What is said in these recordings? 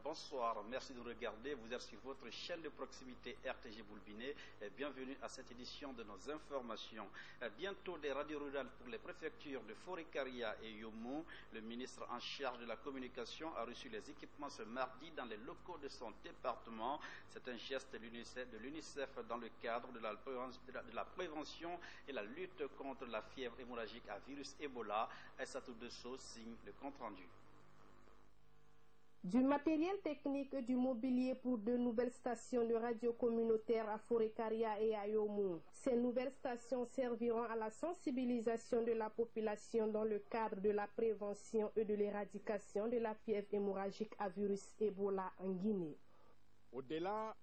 Bonsoir, merci de nous regarder. Vous êtes sur votre chaîne de proximité RTG Boulbiné. Bienvenue à cette édition de nos informations. Bientôt des radios rurales pour les préfectures de Forêt-Karia et Yomou. Le ministre en charge de la communication a reçu les équipements ce mardi dans les locaux de son département. C'est un geste de l'UNICEF dans le cadre de la prévention et la lutte contre la fièvre hémorragique à virus Ebola. Aïssatou Desso signe le compte-rendu. Du matériel technique et du mobilier pour 2 nouvelles stations de radio communautaire à Forêt-Karia et à Yomou. Ces nouvelles stations serviront à la sensibilisation de la population dans le cadre de la prévention et de l'éradication de la fièvre hémorragique à virus Ebola en Guinée. Au-delà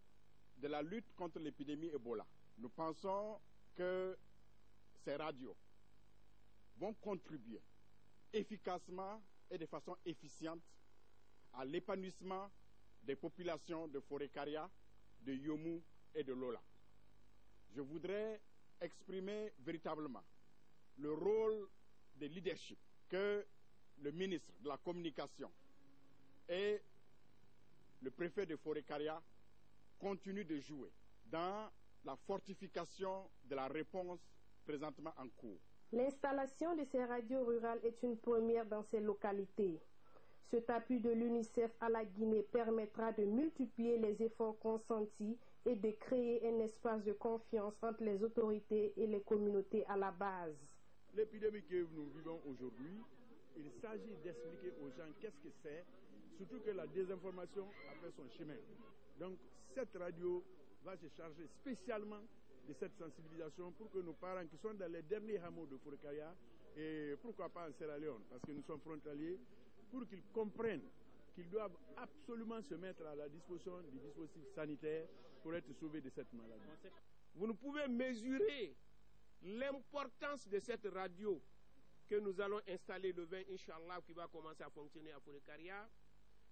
de la lutte contre l'épidémie Ebola, nous pensons que ces radios vont contribuer efficacement et de façon efficiente à l'épanouissement des populations de Forêt-Karia, de Yomou et de Lola. Je voudrais exprimer véritablement le rôle de leadership que le ministre de la Communication et le préfet de Forêt-Karia continuent de jouer dans la fortification de la réponse présentement en cours. L'installation de ces radios rurales est une première dans ces localités. Cet appui de l'UNICEF à la Guinée permettra de multiplier les efforts consentis et de créer un espace de confiance entre les autorités et les communautés à la base. L'épidémie que nous vivons aujourd'hui, il s'agit d'expliquer aux gens qu'est-ce que c'est, surtout que la désinformation a fait son chemin. Donc cette radio va se charger spécialement de cette sensibilisation pour que nos parents qui sont dans les derniers hameaux de Forêt-Karia et pourquoi pas en Sierra Leone, parce que nous sommes frontaliers, pour qu'ils comprennent qu'ils doivent absolument se mettre à la disposition du dispositif sanitaire pour être sauvés de cette maladie. Vous ne pouvez mesurer l'importance de cette radio que nous allons installer le 20, Inch'Allah, qui va commencer à fonctionner à Forêt-Karia.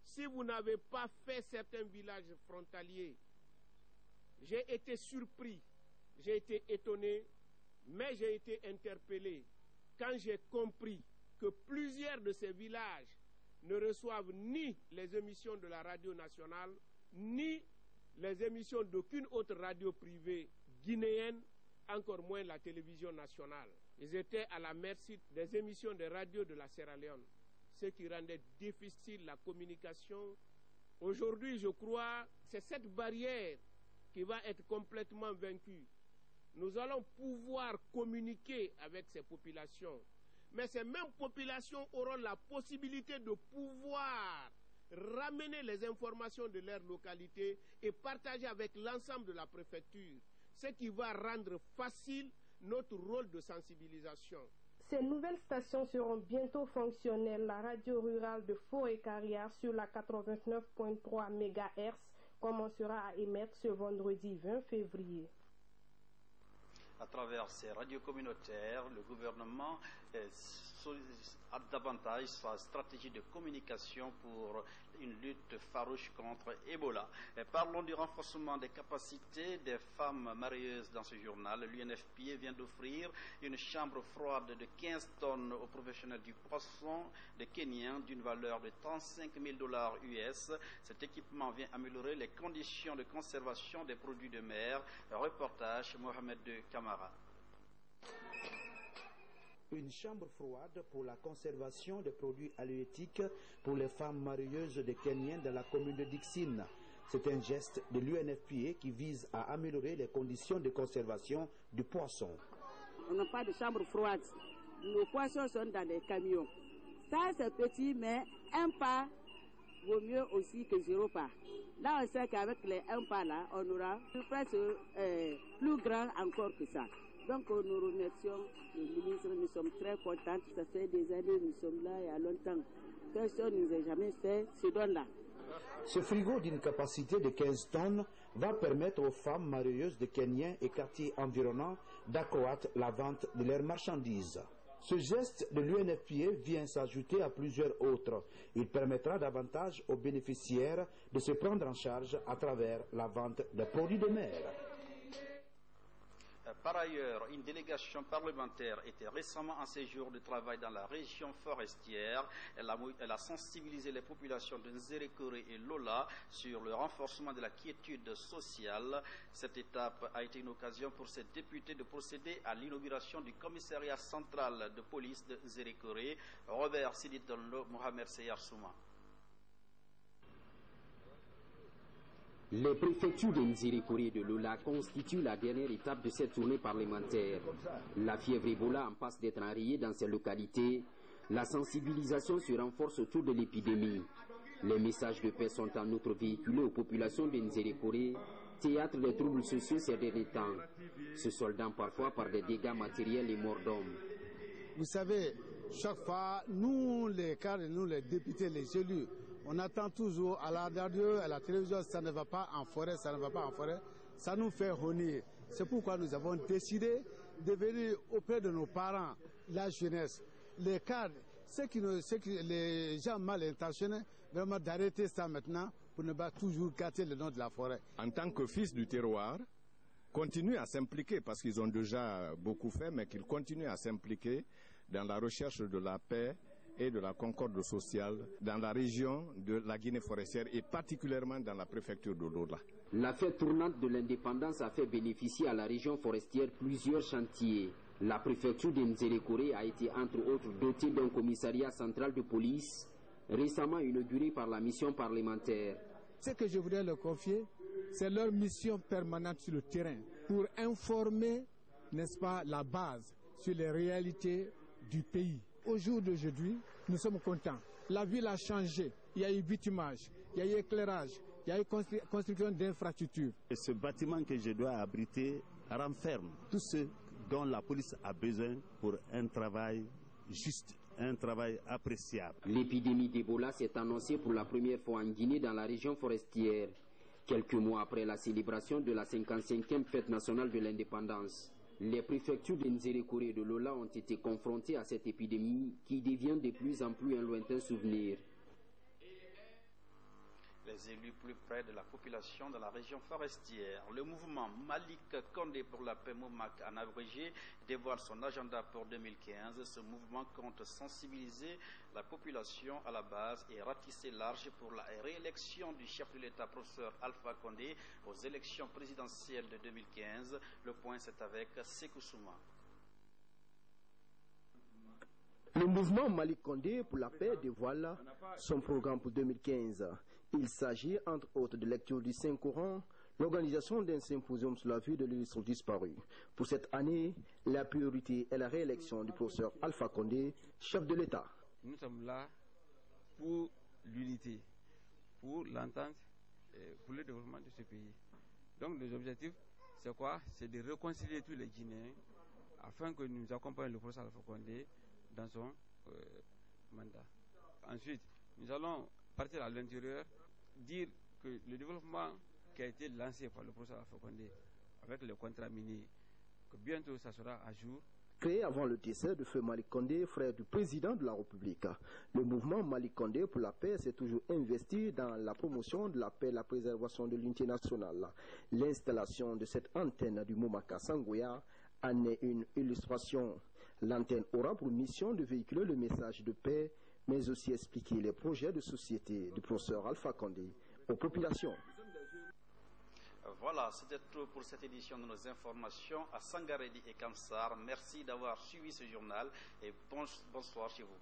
Si vous n'avez pas fait certains villages frontaliers, j'ai été surpris, j'ai été étonné, mais j'ai été interpellé quand j'ai compris que plusieurs de ces villages ne reçoivent ni les émissions de la radio nationale, ni les émissions d'aucune autre radio privée guinéenne, encore moins la télévision nationale. Ils étaient à la merci des émissions de radio de la Sierra Leone, ce qui rendait difficile la communication. Aujourd'hui, je crois, c'est cette barrière qui va être complètement vaincue. Nous allons pouvoir communiquer avec ces populations. Mais ces mêmes populations auront la possibilité de pouvoir ramener les informations de leur localité et partager avec l'ensemble de la préfecture, ce qui va rendre facile notre rôle de sensibilisation. Ces nouvelles stations seront bientôt fonctionnelles. La radio rurale de Forêt-Karia sur la 89.3 MHz commencera à émettre ce vendredi 20 février. À travers ces radios communautaires, le gouvernement a davantage sa stratégie de communication pour une lutte farouche contre Ebola. Et parlons du renforcement des capacités des femmes marieuses dans ce journal. L'UNFPA vient d'offrir une chambre froide de 15 tonnes aux professionnels du poisson de Kenyans d'une valeur de $35 000 US. Cet équipement vient améliorer les conditions de conservation des produits de mer. Reportage Mohamed de Camara. Une chambre froide pour la conservation des produits halieutiques pour les femmes marieuses de Kenyans dans la commune de Dixine. C'est un geste de l'UNFPA qui vise à améliorer les conditions de conservation du poisson. On n'a pas de chambre froide. Nos poissons sont dans des camions. Ça, c'est petit, mais un pas vaut mieux aussi que 0 pas. Là, on sait qu'avec les 1 pas là, on aura presque plus grand encore que ça. Donc nous remercions le ministre, nous sommes très contents, ça fait des années, nous sommes là il y a longtemps. Personne ne nous a jamais fait ce don-là. Ce frigo d'une capacité de 15 tonnes va permettre aux femmes marieuses de Kenyans et quartiers environnants d'accroître la vente de leurs marchandises. Ce geste de l'UNFPA vient s'ajouter à plusieurs autres. Il permettra davantage aux bénéficiaires de se prendre en charge à travers la vente des produits de mer. Par ailleurs, une délégation parlementaire était récemment en séjour de travail dans la région forestière. Elle a sensibilisé les populations de Nzerekore et Lola sur le renforcement de la quiétude sociale. Cette étape a été une occasion pour ces députés de procéder à l'inauguration du commissariat central de police de Nzerekore. Robert Siditolo, Mohamed Seyar Souma. Les préfectures de Nzerekore et de Lola constituent la dernière étape de cette tournée parlementaire. La fièvre Ebola en passe d'être enrayée dans ces localités. La sensibilisation se renforce autour de l'épidémie. Les messages de paix sont en outre véhiculés aux populations de Nzerekore, théâtre des troubles sociaux ces derniers temps, se soldant parfois par des dégâts matériels et morts d'hommes. Vous savez, chaque fois, nous les cadres, nous les députés, les élus, on attend toujours à la radio, à la télévision, ça ne va pas en forêt, ça ne va pas en forêt. Ça nous fait renier. C'est pourquoi nous avons décidé de venir auprès de nos parents, la jeunesse, les cadres, les gens mal intentionnés, vraiment d'arrêter ça maintenant pour ne pas toujours gâter le nom de la forêt. En tant que fils du terroir, continuent à s'impliquer parce qu'ils ont déjà beaucoup fait, mais qu'ils continuent à s'impliquer dans la recherche de la paix et de la concorde sociale dans la région de la Guinée forestière et particulièrement dans la préfecture de Lola. La fête tournante de l'indépendance a fait bénéficier à la région forestière plusieurs chantiers. La préfecture de Nzerekore a été entre autres dotée d'un commissariat central de police récemment inauguré par la mission parlementaire. Ce que je voudrais leur confier, c'est leur mission permanente sur le terrain pour informer, n'est-ce pas, la base sur les réalités du pays. Au jour d'aujourd'hui, nous sommes contents. La ville a changé. Il y a eu bitumage, il y a eu éclairage, il y a eu construction d'infrastructures. Et ce bâtiment que je dois abriter renferme tout ce dont la police a besoin pour un travail juste, un travail appréciable. L'épidémie d'Ebola s'est annoncée pour la première fois en Guinée dans la région forestière, quelques mois après la célébration de la 55e fête nationale de l'indépendance. Les préfectures de Nzerekore et de Lola ont été confrontées à cette épidémie qui devient de plus en plus un lointain souvenir. Les élus plus près de la population de la région forestière. Le mouvement Malik Condé pour la paix Moumak en abrégé dévoile son agenda pour 2015. Ce mouvement compte sensibiliser la population à la base et ratisser large pour la réélection du chef de l'État, professeur Alpha Condé, aux élections présidentielles de 2015. Le point, c'est avec Sékou Souma. Le mouvement Malik Condé pour la paix dévoile son programme pour 2015. Il s'agit entre autres de lecture du Saint-Coran, l'organisation d'un symposium sur la vie de l'illustre disparu. Pour cette année, la priorité est la réélection du professeur Alpha Condé, chef de l'État. Nous sommes là pour l'unité, pour l'entente, pour le développement de ce pays. Donc les objectifs, c'est quoi? C'est de réconcilier tous les Guinéens afin que nous accompagnions le professeur Alpha Condé dans son mandat. Ensuite, nous allons partir à l'intérieur, dire que le développement qui a été lancé par le professeur Alpha Condé avec le contrat minier, que bientôt ça sera à jour. Créé avant le décès de feu Malik Condé, frère du président de la République, le mouvement Malik Condé pour la paix s'est toujours investi dans la promotion de la paix et la préservation de l'unité nationale. L'installation de cette antenne du Moumaka Sangoya en est une illustration. L'antenne aura pour mission de véhiculer le message de paix, mais aussi expliquer les projets de société du professeur Alpha Condé aux populations. Voilà, c'était tout pour cette édition de nos informations à Sangaredi et Kamsar. Merci d'avoir suivi ce journal et bonsoir chez vous.